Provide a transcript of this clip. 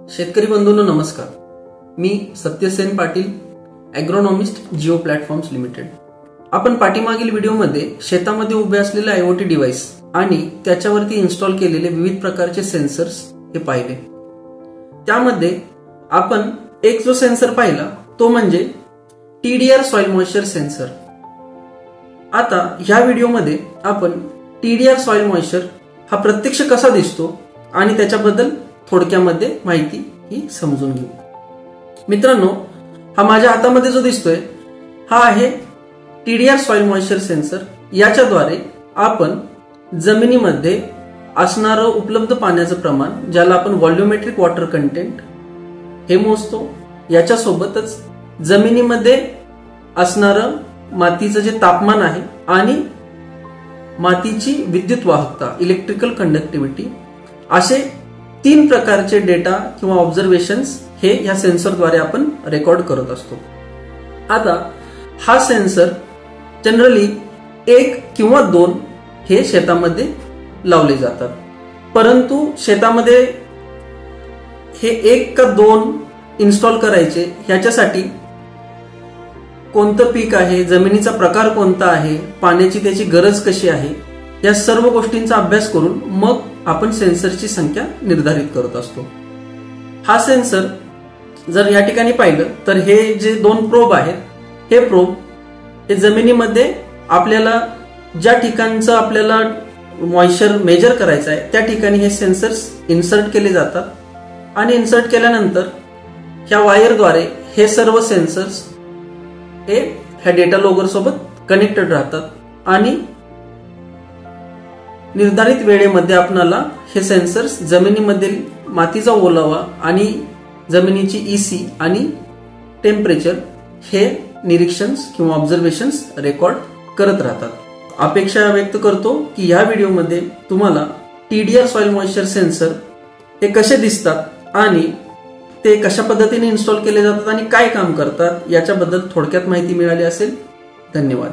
शेतकरी बंधूंनो नमस्कार. मी Satyasen Patil, ॲग्रोनॉमिस्ट, Jio platforms limited. आपण पाठीमागील व्हिडिओमध्ये शेतामध्ये उभे असलेले आयओटी डिव्हाइस आणि त्याच्यावरती इन्स्टॉल केलेले विविध प्रकारचे सेन्सर्स हे पाहिले. त्यामध्ये आपण एक जो सेन्सर पाहिला तो म्हणजे TDR सॉइल मॉइश्चर सेन्सर. आता ह्या व्हिडिओमध्ये आपण TDR सॉइल मॉइश्चर हा प्रत्यक्ष कसा दिसतो आणि त्याच्याबद्दल थोडक्यामध्ये माहिती ही समजून घेऊ. मित्रांनो, हा माझ्या हातामध्ये जो दिसतोय हा आहे TDR सॉइल मॉइश्चर सेन्सर. याच्याद्वारे आपण जमिनीमध्ये असणारं उपलब्ध पाण्याचं प्रमाण, ज्याला आपण व्हॉल्युमेट्रिक वॉटर कंटेंट, हे मोजतो. याच्यासोबतच जमिनीमध्ये असणारं मातीचं जे तापमान आहे आणि मातीची विद्युत वाहकता, इलेक्ट्रिकल कंडक्टिव्हिटी, असे 3 प्रकारचे डेटा किंवा ऑब्झर्वेशन्स हे या सेन्सरद्वारे आपण रेकॉर्ड करत असतो. आता हा सेन्सर जनरली 1 किंवा 2 हे शेतामध्ये लावले जातात. परंतु शेतामध्ये हे 1 का 2 इन्स्टॉल करायचे, ह्याच्यासाठी कोणतं पीक आहे, जमिनीचा प्रकार कोणता आहे, पाण्याची त्याची गरज कशी आहे, या सर्व गोष्टींचा अभ्यास करून मग आपण सेन्सरची संख्या निर्धारित करत असतो. हा सेन्सर जर या ठिकाणी पाहिलं तर हे जे 2 प्रोब आहेत, हे प्रोब हे जमिनीमध्ये आपल्याला ज्या ठिकाणचं आपल्याला मॉइश्चर मेजर करायचं आहे त्या ठिकाणी हे सेन्सर्स इन्सर्ट केले जातात आणि इन्सर्ट केल्यानंतर ह्या वायरद्वारे हे सर्व सेन्सर्स हे ह्या डेटा लॉगर सोबत कनेक्टेड राहतात आणि निर्धारित वेळेमध्ये आपणाला हे सेन्सर्स जमिनीमधील मातीचा ओलावा आणि जमिनीची EC आणि टेम्परेचर हे निरीक्षण किंवा ऑब्झर्वेशन्स रेकॉर्ड करत राहतात. अपेक्षा व्यक्त करतो की या व्हिडिओमध्ये तुम्हाला TDR सॉइल मॉइश्चर सेन्सर हे कसे दिसतात आणि ते कशा पद्धतीने इन्स्टॉल केले जातात आणि काय काम करतात याच्याबद्दल थोडक्यात माहिती मिळाली असेल. धन्यवाद.